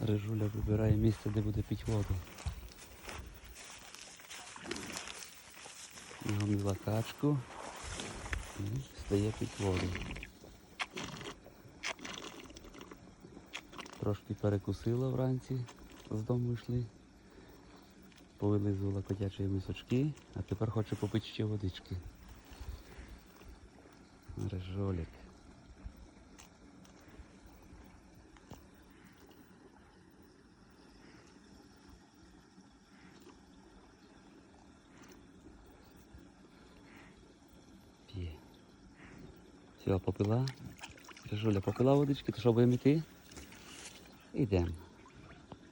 Рижуля вибирає місце, де буде пити воду. Нагоміла качку і стає пити воду. Трошки перекусила вранці, з дому йшли. Повилизувала котячі мисочки, а тепер хоче попити ще водички. Рижолік. П'є. Все, попила. Рижуля попила водички, то що будемо йти? Йдемо.